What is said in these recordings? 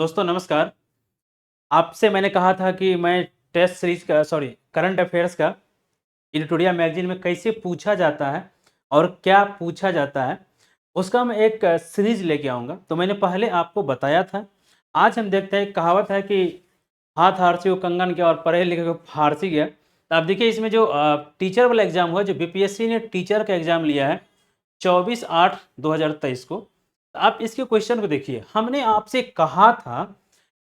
दोस्तों नमस्कार। आपसे मैंने कहा था कि मैं टेस्ट सीरीज का करंट अफेयर्स का एडिटोरियल मैगज़ीन में कैसे पूछा जाता है और क्या पूछा जाता है, उसका मैं एक सीरीज़ लेके आऊँगा। तो मैंने पहले आपको बताया था। आज हम देखते हैं, एक कहावत है कि हाथ आरसी को कंगन किया और पढ़े लिखे को फारसी गया। तो आप देखिए इसमें जो टीचर वाला एग्ज़ाम हुआ, जो बीपीएससी ने टीचर का एग्ज़ाम लिया है 24/8/2023 को। आप इसके क्वेश्चन को देखिए। हमने आपसे कहा था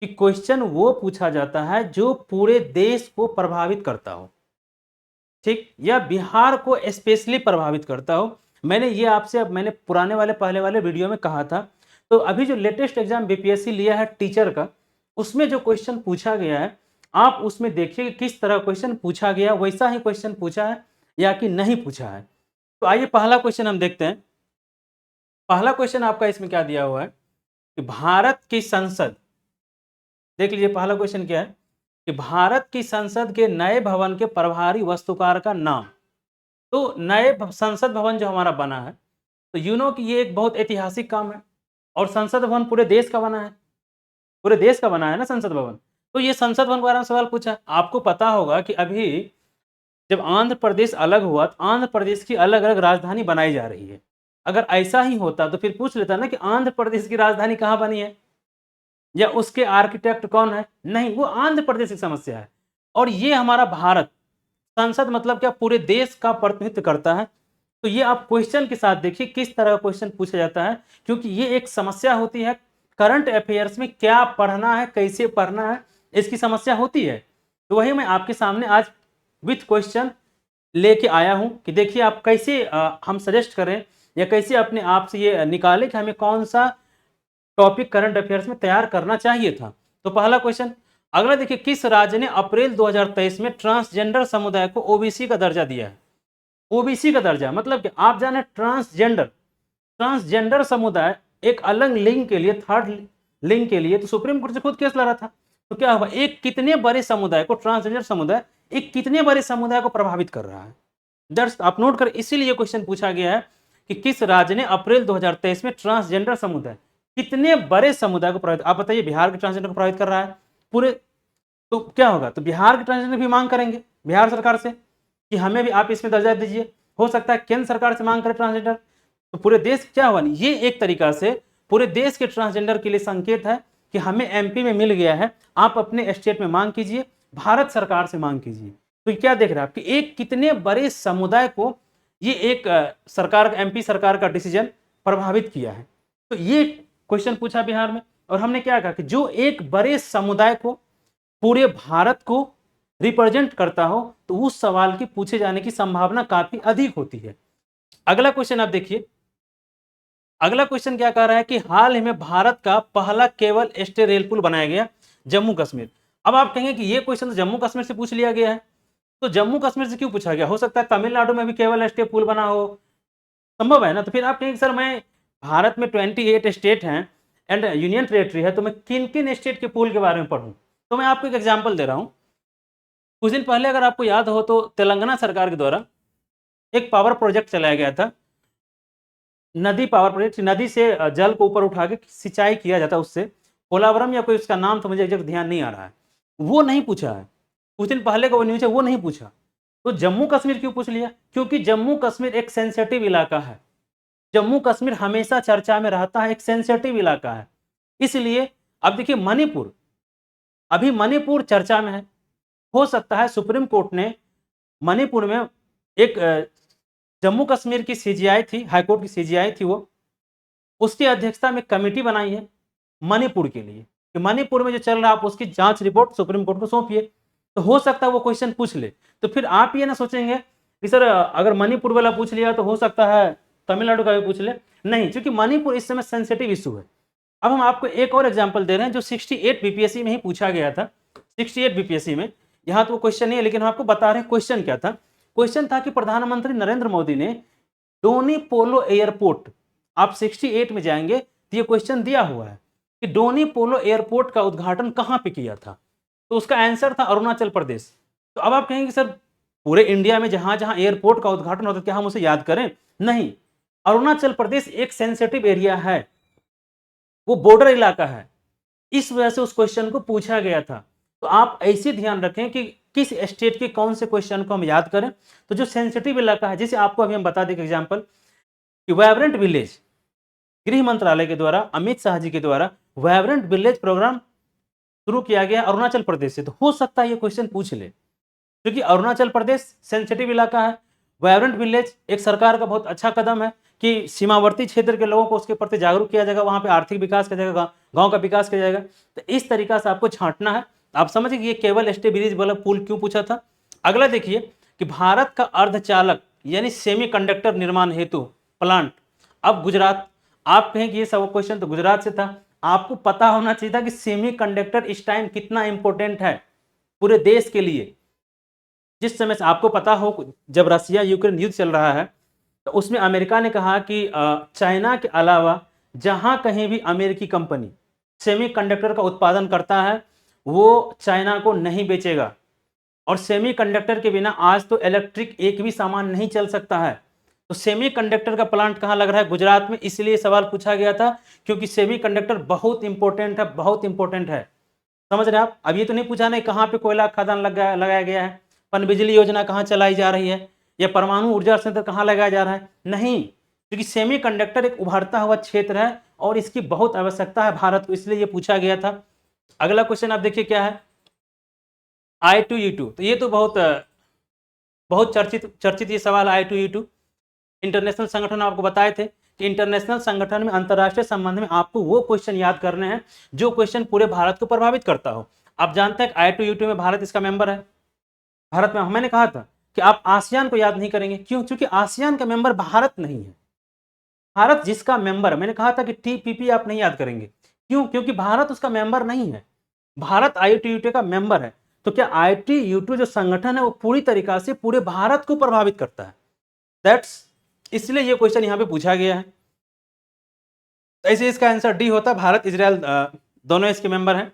कि क्वेश्चन वो पूछा जाता है जो पूरे देश को प्रभावित करता हो, ठीक? या बिहार को स्पेशली प्रभावित करता हो। मैंने ये आपसे अब मैंने पुराने वाले पहले वाले वीडियो में कहा था। तो अभी जो लेटेस्ट एग्जाम बीपीएससी लिया है टीचर का, उसमें जो क्वेश्चन पूछा गया है, आप उसमें देखिए कि किस तरह क्वेश्चन पूछा गया, वैसा ही क्वेश्चन पूछा है या कि नहीं पूछा है। तो आइए पहला क्वेश्चन हम देखते हैं। पहला क्वेश्चन आपका इसमें क्या दिया हुआ है कि भारत की संसद, देख लीजिए पहला क्वेश्चन क्या है कि भारत की संसद के नए भवन के प्रभारी वास्तुकार का नाम। तो संसद भवन जो हमारा बना है, तो यू नो कि ये एक बहुत ऐतिहासिक काम है और संसद भवन पूरे देश का बना है। पूरे देश का बना है ना संसद भवन। तो ये संसद भवन के बारे में सवाल पूछा है। आपको पता होगा कि अभी जब आंध्र प्रदेश अलग हुआ, तो आंध्र प्रदेश की अलग अलग राजधानी बनाई जा रही है। अगर ऐसा ही होता तो फिर पूछ लेता ना कि आंध्र प्रदेश की राजधानी कहाँ बनी है या उसके आर्किटेक्ट कौन है। नहीं, वो आंध्र प्रदेश की समस्या है। और ये हमारा भारत, संसद मतलब क्या, पूरे देश का प्रतिनिधित्व करता है। तो ये आप क्वेश्चन के साथ देखिए किस तरह का क्वेश्चन पूछा जाता है, क्योंकि ये एक समस्या होती है करंट अफेयर्स में। क्या पढ़ना है, कैसे पढ़ना है, इसकी समस्या होती है। तो वही मैं आपके सामने आज विथ क्वेश्चन लेके आया हूं कि देखिए आप कैसे हम सजेस्ट करें या कैसे अपने आप से ये निकालें कि हमें कौन सा टॉपिक करंट अफेयर्स में तैयार करना चाहिए था। तो पहला क्वेश्चन। अगला देखिए, किस राज्य ने अप्रैल 2023 में ट्रांसजेंडर समुदाय को ओबीसी का दर्जा दिया है। ओबीसी का दर्जा मतलब कि आप जाने ट्रांसजेंडर, ट्रांसजेंडर समुदाय एक अलग लिंग के लिए, थर्ड लिंग के लिए तो सुप्रीम कोर्ट से खुद केस लड़ा था। तो क्या हुआ, एक कितने बड़े समुदाय को, ट्रांसजेंडर समुदाय एक कितने बड़े समुदाय को प्रभावित कर रहा है। दर्शक आप नोट कर, इसीलिए क्वेश्चन पूछा गया है कि किस राज्य ने अप्रैल 2023 में ट्रांसजेंडर समुदाय, कितने बड़े समुदाय को प्रभावित। आप बताइए, बिहार के ट्रांसजेंडर को प्रभावित कर रहा है पूरे। तो क्या होगा, तो बिहार के ट्रांसजेंडर भी मांग करेंगे बिहार सरकार से कि हमें भी आप इसमें दर्जा दीजिए। हो सकता है केंद्र सरकार से मांग करे ट्रांसजेंडर। तो पूरे देश क्या हुआ, ये एक तरीका से पूरे देश के ट्रांसजेंडर के लिए संकेत है कि हमें एमपी में मिल गया है, आप अपने स्टेट में मांग कीजिए, भारत सरकार से मांग कीजिए। तो क्या देख रहे हैं आप कि एक कितने बड़े समुदाय को ये एक सरकार, एमपी सरकार का डिसीजन प्रभावित किया है। तो ये क्वेश्चन पूछा बिहार में, और हमने क्या कहा कि जो एक बड़े समुदाय को, पूरे भारत को रिप्रेजेंट करता हो, तो उस सवाल की पूछे जाने की संभावना काफी अधिक होती है। अगला क्वेश्चन आप देखिए। अगला क्वेश्चन क्या कह रहा है कि हाल ही में भारत का पहला केबल स्टे रेल पुल बनाया गया जम्मू कश्मीर। अब आप कहेंगे कि ये क्वेश्चन तो जम्मू कश्मीर से पूछ लिया गया है, तो जम्मू कश्मीर से क्यों पूछा गया, हो सकता है तमिलनाडु में भी केबल स्टे पुल बना हो, संभव है ना। तो फिर आप कहेंगे सर मैं, भारत में 28 स्टेट हैं एंड यूनियन टेरेटरी है, तो मैं किन किन स्टेट के पुल के बारे में पढ़ूं। तो मैं आपको एक एग्जांपल दे रहा हूं। कुछ दिन पहले अगर आपको याद हो तो तेलंगाना सरकार के द्वारा एक पावर प्रोजेक्ट चलाया गया था, नदी पावर प्रोजेक्ट। नदी से जल को ऊपर उठा के सिंचाई किया जाता है उससे, पोलावरम या कोई उसका नाम तो मुझे एग्जैक्ट ध्यान नहीं आ रहा है। वो नहीं पूछा है, कुछ दिन पहले का वो न्यूज है, वो नहीं पूछा। तो जम्मू कश्मीर क्यों पूछ लिया, क्योंकि जम्मू कश्मीर एक सेंसिटिव इलाका है। जम्मू कश्मीर हमेशा चर्चा में रहता है, एक सेंसिटिव इलाका है, इसलिए। अब देखिए मणिपुर, अभी मणिपुर चर्चा में है। हो सकता है सुप्रीम कोर्ट ने मणिपुर में एक जम्मू कश्मीर की सीजीआई थी, हाईकोर्ट की सीजीआई थी, वो उसकी अध्यक्षता में कमेटी बनाई है मणिपुर के लिए कि मणिपुर में जो चल रहा है आप उसकी जांच रिपोर्ट सुप्रीम कोर्ट को सौंपिए। तो हो सकता है वो क्वेश्चन पूछ ले। तो फिर आप ये ना सोचेंगे कि सर अगर मणिपुर वाला पूछ लिया तो हो सकता है तमिलनाडु का भी पूछ ले। नहीं, क्योंकि मणिपुर इस समय सेंसिटिव इशू है। अब हम आपको एक और एग्जाम्पल दे रहे हैं जो 68 बीपीएससी में ही पूछा गया था। 68 बीपीएससी में, यहाँ तो क्वेश्चन नहीं है लेकिन हम आपको बता रहे हैं क्वेश्चन क्या था। क्वेश्चन था कि प्रधानमंत्री नरेंद्र मोदी ने डोनी पोलो एयरपोर्ट, आप 68 में जाएंगे तो ये क्वेश्चन दिया हुआ है कि डोनी पोलो एयरपोर्ट का उद्घाटन कहां पे किया था। तो उसका आंसर था अरुणाचल प्रदेश। तो अब आप कहेंगे सर पूरे इंडिया में जहां जहां एयरपोर्ट का उद्घाटन होता है क्या हम उसे याद करें। नहीं, अरुणाचल प्रदेश एक सेंसिटिव एरिया है, वो बॉर्डर इलाका है, इस वजह से उस क्वेश्चन को पूछा गया था। तो आप ऐसे ध्यान रखें कि किस स्टेट के कौन से क्वेश्चन को हम याद करें। तो जो सेंसिटिव इलाका है, जैसे आपको अभी हम बता दें एग्जाम्पल कि वाइब्रेंट विलेज, गृह मंत्रालय के द्वारा, अमित शाह जी के द्वारा वाइब्रेंट विलेज प्रोग्राम शुरू किया गया अरुणाचल प्रदेश से। तो हो सकता है ये क्वेश्चन पूछ ले, क्योंकि अरुणाचल प्रदेश सेंसिटिव इलाका है। वाइब्रेंट विलेज एक सरकार का बहुत अच्छा कदम है कि सीमावर्ती क्षेत्र के लोगों को उसके प्रति जागरूक किया जाएगा, वहां पे आर्थिक विकास किया जाएगा, गांव का विकास किया जाएगा। तो इस तरीका से आपको छांटना है। आप समझिए कि ये केबल स्टे ब्रिज वाला पुल क्यों पूछा था। अगला देखिए कि भारत का अर्धचालक यानी सेमीकंडक्टर निर्माण हेतु प्लांट अब गुजरात। आप कहें कि ये सब क्वेश्चन तो गुजरात से था, आपको पता होना चाहिए था कि सेमीकंडक्टर इस टाइम कितना इंपॉर्टेंट है पूरे देश के लिए। जिस समय से आपको पता हो जब रसिया यूक्रेन युद्ध चल रहा है तो उसमें अमेरिका ने कहा कि चाइना के अलावा जहां कहीं भी अमेरिकी कंपनी सेमीकंडक्टर का उत्पादन करता है वो चाइना को नहीं बेचेगा। और सेमीकंडक्टर के बिना आज तो इलेक्ट्रिक एक भी सामान नहीं चल सकता है। तो सेमीकंडक्टर का प्लांट कहाँ लग रहा है? गुजरात में। इसलिए सवाल पूछा गया था क्योंकि सेमीकंडक्टर बहुत इंपॉर्टेंट है, बहुत इंपॉर्टेंट है। समझ रहे हैं आप? अब ये तो नहीं पूछा नहीं कहाँ पे कोयला खदान लगाया गया है, पनबिजली योजना कहाँ चलाई जा रही है, या परमाणु ऊर्जा संयंत्र कहाँ लगाया जा रहा है, नहीं। क्योंकि सेमीकंडक्टर एक उभरता हुआ क्षेत्र है और इसकी बहुत आवश्यकता है भारत को, इसलिए ये पूछा गया था। अगला क्वेश्चन आप देखिए क्या है, I2E2। तो ये तो बहुत चर्चित ये सवाल I2E2। इंटरनेशनल संगठन आपको बताए थे कि इंटरनेशनल संगठन में अंतरराष्ट्रीय संबंध में आपको वो क्वेश्चन याद करने हैं जो क्वेश्चन पूरे भारत को प्रभावित करता हो। आप जानते हैं I2E2 में भारत इसका मेंबर है। भारत में मैंने कहा था कि आप आसियान को याद नहीं करेंगे, क्यों? क्योंकि आसियान का मेंबर भारत नहीं है। भारत जिसका मेंबर, मैंने कहा था कि TPP आप नहीं याद करेंगे, क्यों? क्योंकि भारत उसका मेंबर नहीं है। भारत I2E2 का मेंबर है। तो क्या I2E2 जो संगठन है वो पूरी तरीका से पूरे भारत को प्रभावित करता है? दैट्स इसलिए ये क्वेश्चन यहां पे पूछा गया है। ऐसे इसका आंसर डी होता। भारत इजराइल दोनों इसके मेंबर हैं।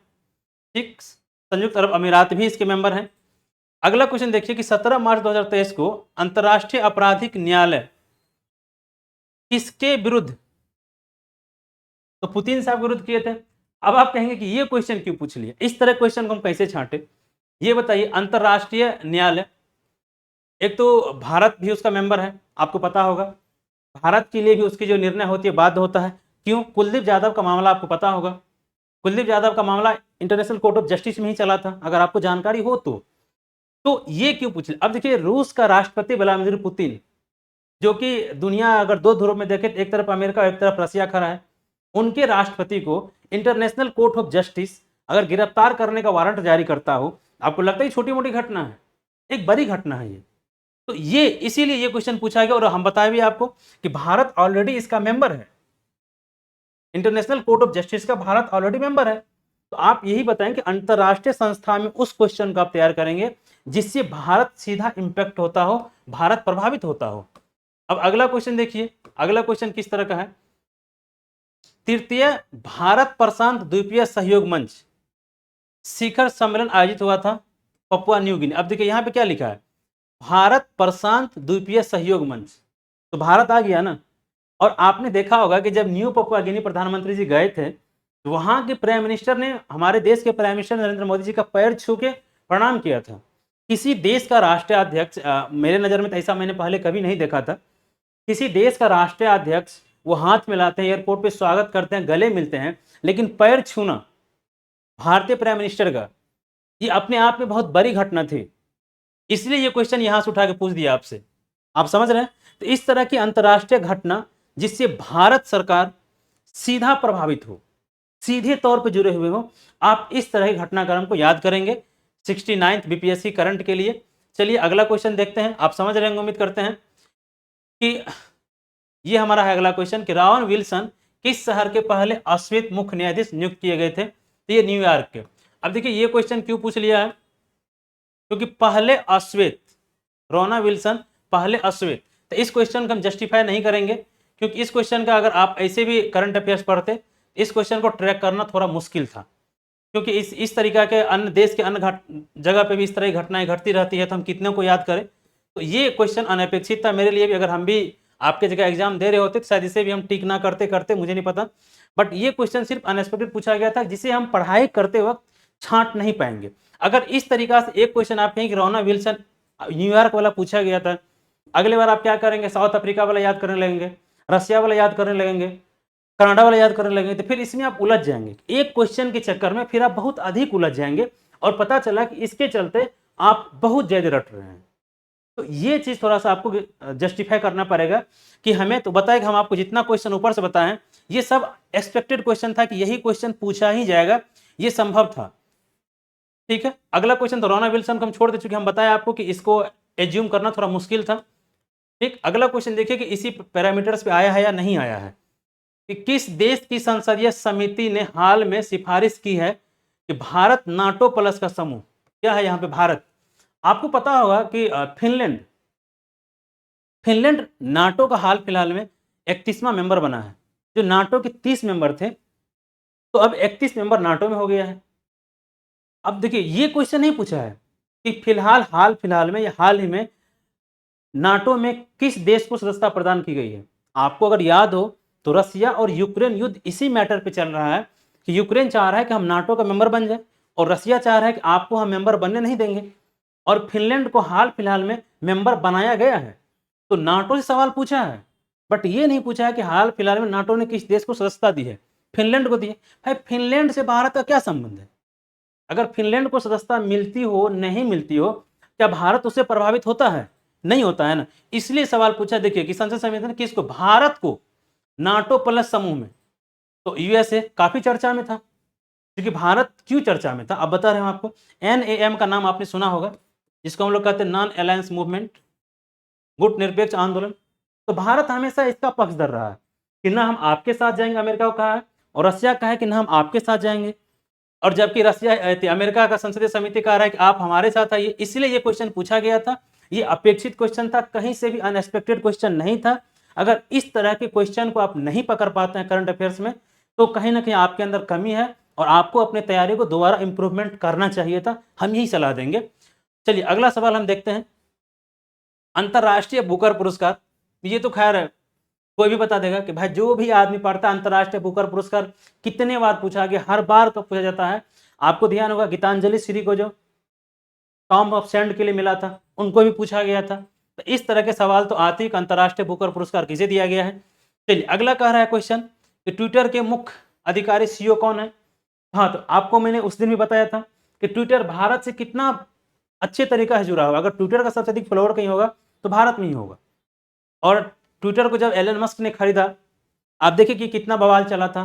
ठीक, संयुक्त अरब अमीरात भी इसके मेंबर हैं। अगला क्वेश्चन देखिए कि 17 मार्च 2023 को अंतरराष्ट्रीय आपराधिक न्यायालय किसके विरुद्ध? तो पुतिन साहब विरुद्ध किए थे। अब आप कहेंगे कि ये क्वेश्चन क्यों पूछ लिया, इस तरह क्वेश्चन को हम कैसे छांटे? ये बताइए, अंतरराष्ट्रीय न्यायालय एक तो भारत भी उसका मेंबर है, आपको पता होगा। भारत के लिए भी उसकी जो निर्णय होती है बाध्य होता है। क्यों? कुलदीप यादव का मामला आपको पता होगा। कुलदीप यादव का मामला इंटरनेशनल कोर्ट ऑफ जस्टिस में ही चला था, अगर आपको जानकारी हो तो ये क्यों पूछ लिया? अब देखिए, रूस का राष्ट्रपति व्लादिमीर पुतिन, जो कि दुनिया अगर दो ध्रुव में देखे, एक तरफ अमेरिका एक तरफ रसिया खड़ा है, उनके राष्ट्रपति को इंटरनेशनल कोर्ट ऑफ जस्टिस अगर गिरफ्तार करने का वारंट जारी करता हो, आपको लगता है छोटी मोटी घटना है? एक बड़ी घटना है ये। तो ये इसीलिए ये क्वेश्चन पूछा गया। और हम बताए भी आपको कि भारत ऑलरेडी इसका मेंबर है, इंटरनेशनल कोर्ट ऑफ जस्टिस का भारत ऑलरेडी मेंबर है। तो आप यही बताएं कि अंतरराष्ट्रीय संस्था में उस क्वेश्चन को आप तैयार करेंगे जिससे भारत सीधा इंपैक्ट होता हो, भारत प्रभावित होता हो। अब अगला क्वेश्चन देखिए, अगला क्वेश्चन किस तरह का है? तृतीय भारत प्रशांत द्वीपीय सहयोग मंच शिखर सम्मेलन आयोजित हुआ था पपुआ न्यू गिनी। अब देखिए यहाँ पे क्या लिखा है, भारत प्रशांत द्वीपीय सहयोग मंच। तो भारत आ गया ना। और आपने देखा होगा कि जब न्यू पपुआ गिनी प्रधानमंत्री जी गए थे तो वहां के प्राइम मिनिस्टर ने हमारे देश के प्राइम मिनिस्टर नरेंद्र मोदी जी का पैर छू के प्रणाम किया था। किसी देश का राष्ट्रीय अध्यक्ष, मेरे नज़र में तो ऐसा मैंने पहले कभी नहीं देखा था, किसी देश का राष्ट्रीय अध्यक्ष वो हाथ मिलाते हैं, एयरपोर्ट पे स्वागत करते हैं, गले मिलते हैं, लेकिन पैर छूना भारतीय प्राइम मिनिस्टर का, ये अपने आप में बहुत बड़ी घटना थी। इसलिए ये क्वेश्चन यहां से उठा के पूछ दिया आपसे। आप समझ रहे हैं? तो इस तरह की अंतर्राष्ट्रीय घटना जिससे भारत सरकार सीधा प्रभावित हो, सीधे तौर पे जुड़े हुए हो, आप इस तरह के घटनाक्रम को याद करेंगे 69th बीपीएससी करंट के लिए। चलिए अगला क्वेश्चन देखते हैं। आप समझ रहे हैं, उम्मीद करते हैं कि ये हमारा है अगला क्वेश्चन कि रावन विल्सन किस शहर के पहले अश्वेत मुख्य न्यायाधीश नियुक्त किए गए थे? तो ये न्यूयॉर्क के। अब देखिए ये क्वेश्चन क्यों पूछ लिया है, क्योंकि पहले अश्वेत, रोना विल्सन पहले अश्वेत। तो इस क्वेश्चन को हम जस्टिफाई नहीं करेंगे, क्योंकि इस क्वेश्चन का अगर आप ऐसे भी करंट अफेयर्स पढ़ते, इस क्वेश्चन को ट्रैक करना थोड़ा मुश्किल था, क्योंकि इस तरीका के अन्य देश के अन्य जगह पे भी इस तरह की घटनाएं घटती रहती है, तो हम कितने को याद करें। तो ये क्वेश्चन अनपेक्षित था मेरे लिए भी। अगर हम भी आपके जगह एग्जाम दे रहे होते तो शायद इसे भी हम टिक ना करते, मुझे नहीं पता। बट ये क्वेश्चन सिर्फ अनएक्सपेक्टेड पूछा गया था, जिसे हम पढ़ाई करते वक्त छांट नहीं पाएंगे। अगर इस तरीका से एक क्वेश्चन आप कहें कि रोना विल्सन न्यूयॉर्क वाला पूछा गया था, अगले बार आप क्या करेंगे, साउथ अफ्रीका वाला याद करने लगेंगे, रशिया वाला याद करने लगेंगे, कनाडा वाला याद करने लगेंगे, तो फिर इसमें आप उलझ जाएंगे। एक क्वेश्चन के चक्कर में फिर आप बहुत अधिक उलझ जाएंगे और पता चला कि इसके चलते आप बहुत ज्यादा रट रहे हैं। तो ये चीज थोड़ा सा आपको जस्टिफाई करना पड़ेगा कि हमें तो बताए कि हम आपको जितना क्वेश्चन ऊपर से बताएं ये सब एक्सपेक्टेड क्वेश्चन था कि यही क्वेश्चन पूछा ही जाएगा, ये संभव था। ठीक है, अगला क्वेश्चन तो रोना विल्सन को हम छोड़ दे चुके, हम बताएं आपको कि इसको एज्यूम करना थोड़ा मुश्किल था। ठीक, अगला क्वेश्चन देखिए कि इसी पैरामीटर्स पे आया है या नहीं आया है कि किस देश की संसदीय समिति ने हाल में सिफारिश की है कि भारत नाटो प्लस का समूह, क्या है यहाँ पे भारत, आपको पता होगा कि फिनलैंड फिनलैंड नाटो का हाल फिलहाल में 31वां मेंबर बना है। जो नाटो के 30 मेंबर थे, तो अब 31 मेंबर नाटो में हो गया है। अब देखिए ये क्वेश्चन नहीं पूछा है कि हाल फिलहाल में या हाल ही में नाटो में किस देश को सदस्यता प्रदान की गई है। आपको अगर याद हो तो रसिया और यूक्रेन युद्ध इसी मैटर पे चल रहा है कि यूक्रेन चाह रहा है कि हम नाटो का मेंबर बन जाए और रसिया चाह रहा है कि आपको हम मेंबर बनने नहीं देंगे, और फिनलैंड को हाल फिलहाल में मेंबर बनाया गया है। तो नाटो से सवाल पूछा है, बट ये नहीं पूछा है कि हाल फिलहाल में नाटो ने किस देश को सदस्यता दी है। फिनलैंड को दी है। भाई फिनलैंड से भारत का क्या संबंध है? अगर फिनलैंड को सदस्यता मिलती हो नहीं मिलती हो, क्या भारत उससे प्रभावित होता है? नहीं होता है ना। इसलिए सवाल पूछा देखिए कि संसद समिति ने किसको, भारत को नाटो प्लस समूह में, तो यूएसए काफी चर्चा में था। क्योंकि भारत क्यों चर्चा में था अब बता रहे हैं आपको। एनएएम का नाम आपने सुना होगा, जिसको हम लोग कहते हैं नॉन अलायंस मूवमेंट, गुट निरपेक्ष आंदोलन। तो भारत हमेशा इसका पक्षधर रहा है कि ना हम आपके साथ जाएंगे, अमेरिका को कहा है, और रशिया कहा है कि ना हम आपके साथ जाएंगे। और जबकि रशिया अमेरिका का संसदीय समिति कह रहा है कि आप हमारे साथ आइए, इसलिए ये क्वेश्चन पूछा गया था। ये अपेक्षित क्वेश्चन था, कहीं से भी अनएक्सपेक्टेड क्वेश्चन नहीं था। अगर इस तरह के क्वेश्चन को आप नहीं पकड़ पाते हैं करंट अफेयर्स में, तो कहीं ना कहीं आपके अंदर कमी है और आपको अपने तैयारी को दोबारा इंप्रूवमेंट करना चाहिए था। हम यही सलाह देंगे। चलिए अगला सवाल हम देखते हैं। अंतर्राष्ट्रीय बुकर पुरस्कार, ये तो खैर कोई भी बता देगा कि भाई जो भी आदमी पढ़ता है अंतर्राष्ट्रीय बुकर पुरस्कार कितने बार पूछा गया, हर बार तो पूछा जाता है। आपको ध्यान होगा गीतांजलि श्री को जो टॉम ऑफ सैंड के लिए मिला था, उनको भी पूछा गया था। तो इस तरह के सवाल तो आते ही अंतर्राष्ट्रीय बुकर पुरस्कार किसे दिया गया है। चलिए अगला कह रहा है क्वेश्चन कि ट्विटर के मुख्य अधिकारी सीईओ कौन है। हाँ, तो आपको मैंने उस दिन भी बताया था कि ट्विटर भारत से कितना अच्छे तरीका से जुड़ा होगा। अगर ट्विटर का सबसे अधिक फॉलोअर कहीं होगा तो भारत में ही होगा। और ट्विटर को जब एलन मस्क ने खरीदा, आप देखिए कि कितना बवाल चला था।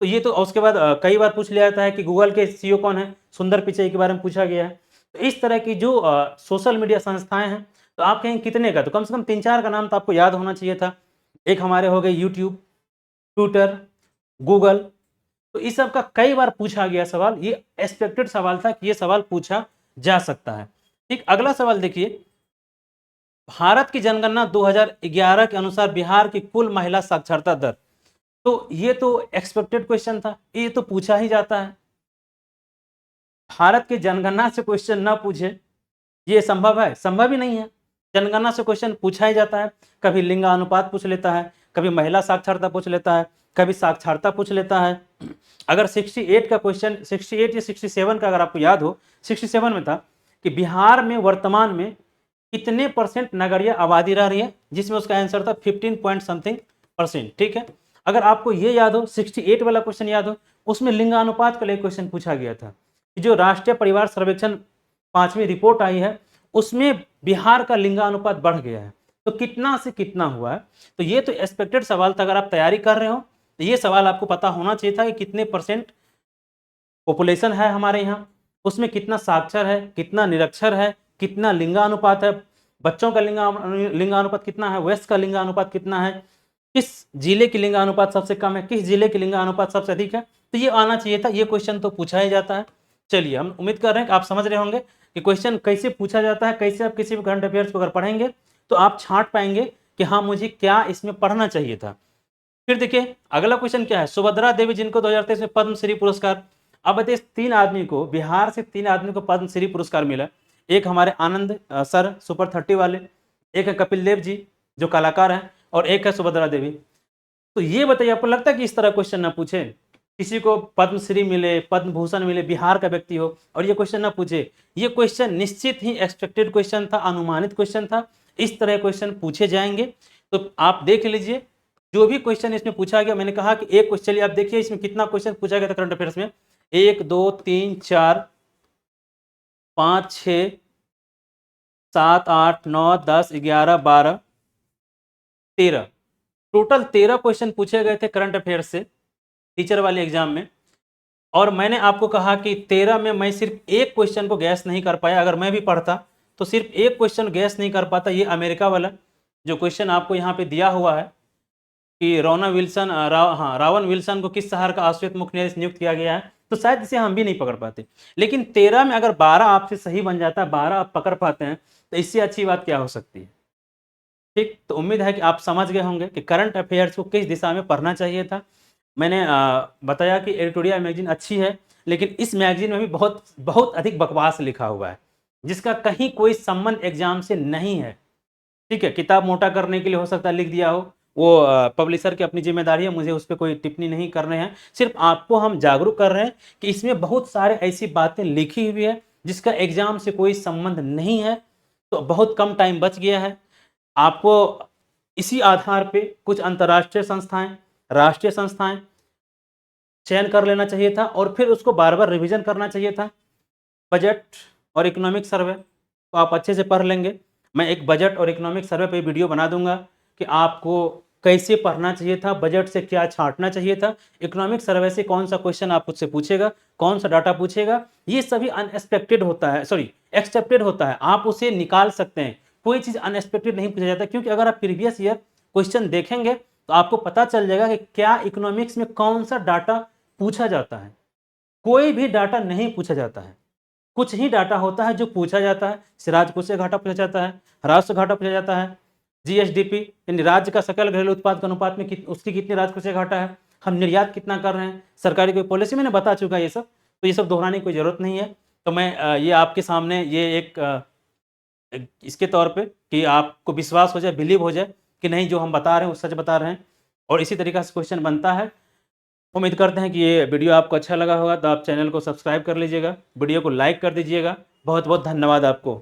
तो ये तो उसके बाद कई बार पूछ लिया जाता है कि गूगल के सीईओ कौन है, सुंदर पिचई के बारे में पूछा गया है। तो इस तरह की जो सोशल मीडिया संस्थाएं हैं, तो आप कहें कितने का, तो कम से कम 3-4 का नाम तो आपको याद होना चाहिए था। एक हमारे हो गए यूट्यूब, ट्विटर, गूगल। तो इस सब का कई बार पूछा गया सवाल, ये एक्सपेक्टेड सवाल था कि ये सवाल पूछा जा सकता है। ठीक, अगला सवाल देखिए। भारत की जनगणना 2011 के अनुसार बिहार की कुल महिला साक्षरता दर, तो ये तो एक्सपेक्टेड क्वेश्चन था, ये तो पूछा ही जाता है। भारत की जनगणना से क्वेश्चन ना पूछे ये संभव है? संभव ही नहीं है। जनगणना से क्वेश्चन पूछा ही जाता है। कभी लिंगानुपात पूछ लेता है, कभी महिला साक्षरता पूछ लेता है, कभी साक्षरता पूछ लेता है। अगर 68 का क्वेश्चन, 68 या 67 का अगर आपको याद हो, 67 में था कि बिहार में वर्तमान में कितने % नगरीय आबादी रह रही है, जिसमें उसका आंसर था 15 पॉइंट समथिंग %। ठीक है, अगर आपको ये याद हो, 68 वाला क्वेश्चन याद हो, उसमें लिंगानुपात को लेकर क्वेश्चन पूछा गया था कि जो राष्ट्रीय परिवार सर्वेक्षण 5वीं रिपोर्ट आई है, उसमें बिहार का लिंगानुपात बढ़ गया है। तो कितना से कितना हुआ है। तो ये तो एक्सपेक्टेड सवाल था। अगर आप तैयारी कर रहे हो तो ये सवाल आपको पता होना चाहिए था कि कितने % पॉपुलेशन है हमारे यहाँ, उसमें कितना साक्षर है, कितना निरक्षर है, कितना लिंगानुपात है, बच्चों का लिंगानुपात कितना है, वयस्क का लिंगानुपात कितना है, किस जिले की लिंगानुपात सबसे कम है, किस जिले की लिंगानुपात सबसे अधिक है। तो ये आना चाहिए था। ये क्वेश्चन तो पूछा ही जाता है। चलिए, हम उम्मीद कर रहे हैं कि आप समझ रहे होंगे कि क्वेश्चन कैसे पूछा जाता है, कैसे आप किसी भी करंट अफेयर्स को अगर पढ़ेंगे तो आप छांट पाएंगे कि हाँ मुझे क्या इसमें पढ़ना चाहिए था। फिर देखिए अगला क्वेश्चन क्या है। सुभद्रा देवी जिनको 2023 में पद्मश्री पुरस्कार, अब बताइए 3 आदमी को, बिहार से 3 आदमी को पद्मश्री पुरस्कार मिला। एक हमारे आनंद सर सुपर 30 वाले, एक है कपिल देव जी जो कलाकार हैं, और एक है सुभद्रा देवी। तो ये बताइए, आपको लगता है कि इस तरह क्वेश्चन ना पूछे? किसी को पद्मश्री मिले, पद्म भूषण मिले, बिहार का व्यक्ति हो और ये क्वेश्चन ना पूछे? ये क्वेश्चन निश्चित ही एक्सपेक्टेड क्वेश्चन था, अनुमानित क्वेश्चन था। इस तरह क्वेश्चन पूछे जाएंगे। तो आप देख लीजिए, जो भी क्वेश्चन इसमें पूछा गया, मैंने कहा कि एक क्वेश्चन, चलिए आप देखिए इसमें कितना क्वेश्चन पूछा गया था करंट अफेयर्स में। 1 2 3 4 5 6 7 8 9 10 11 12 13, टोटल 13 क्वेश्चन पूछे गए थे करंट अफेयर्स से टीचर वाले एग्जाम में। और मैंने आपको कहा कि 13 में मैं सिर्फ एक क्वेश्चन को गैस नहीं कर पाया। अगर मैं भी पढ़ता तो सिर्फ एक क्वेश्चन गैस नहीं कर पाता। ये अमेरिका वाला जो क्वेश्चन आपको यहाँ पे दिया हुआ है कि रावन विल्सन को किस शहर का अश्वेत मुख्य न्यायाधीश नियुक्त किया गया है, तो शायद इसे हम भी नहीं पकड़ पाते। लेकिन 13 में अगर 12 आपसे सही बन जाता है, 12 आप पकड़ पाते हैं, तो इससे अच्छी बात क्या हो सकती है? ठीक, तो उम्मीद है कि आप समझ गए होंगे कि करंट अफेयर्स को किस दिशा में पढ़ना चाहिए था। मैंने बताया कि एडिटोरियल मैगजीन अच्छी है, लेकिन इस मैगजीन में भी बहुत बहुत अधिक बकवास लिखा हुआ है, जिसका कहीं कोई संबंध एग्जाम से नहीं है। ठीक है, किताब मोटा करने के लिए हो सकता है लिख दिया हो, वो पब्लिशर की अपनी जिम्मेदारी है, मुझे उस पर कोई टिप्पणी नहीं कर रहे हैं। सिर्फ आपको हम जागरूक कर रहे हैं कि इसमें बहुत सारे ऐसी बातें लिखी हुई है जिसका एग्जाम से कोई संबंध नहीं है। तो बहुत कम टाइम बच गया है। आपको इसी आधार पे कुछ अंतर्राष्ट्रीय संस्थाएं, राष्ट्रीय संस्थाएं चयन कर लेना चाहिए था और फिर उसको बार बार रिवीजन करना चाहिए था। बजट और इकोनॉमिक सर्वे तो आप अच्छे से पढ़ लेंगे। मैं एक बजट और इकोनॉमिक सर्वे पे वीडियो बना दूंगा कि आपको कैसे पढ़ना चाहिए था, बजट से क्या छांटना चाहिए था, इकोनॉमिक सर्वे से कौन सा क्वेश्चन आप मुझसे पूछेगा, कौन सा डाटा पूछेगा। ये सभी अनएक्सपेक्टेड होता है, सॉरी एक्सपेक्टेड होता है, आप उसे निकाल सकते हैं। कोई चीज़ अनएक्सपेक्टेड नहीं पूछा जाता, क्योंकि अगर आप प्रीवियस ईयर क्वेश्चन देखेंगे तो आपको पता चल जाएगा कि क्या इकोनॉमिक्स में कौन सा डाटा पूछा जाता है। कोई भी डाटा नहीं पूछा जाता है, कुछ ही डाटा होता है जो पूछा जाता है। सिराज कोषीय घाटा पूछा जाता है, राष्ट्र घाटा पूछा जाता है, जीएसडीपी यानी राज्य का सकल घरेलू उत्पाद के अनुपात में उसकी कितनी राजकोषीय घाटा है, हम निर्यात कितना कर रहे हैं, सरकारी कोई पॉलिसी, मैंने बता चुका है ये सब। तो ये सब दोहराने की कोई ज़रूरत नहीं है। तो मैं ये आपके सामने ये इसके तौर पे कि आपको विश्वास हो जाए, बिलीव हो जाए कि नहीं जो हम बता रहे हैं वो सच बता रहे हैं। और इसी तरीक़े से क्वेश्चन बनता है। उम्मीद करते हैं कि ये वीडियो आपको अच्छा लगा होगा, तो आप चैनल को सब्सक्राइब कर लीजिएगा, वीडियो को लाइक कर दीजिएगा। बहुत बहुत धन्यवाद आपको।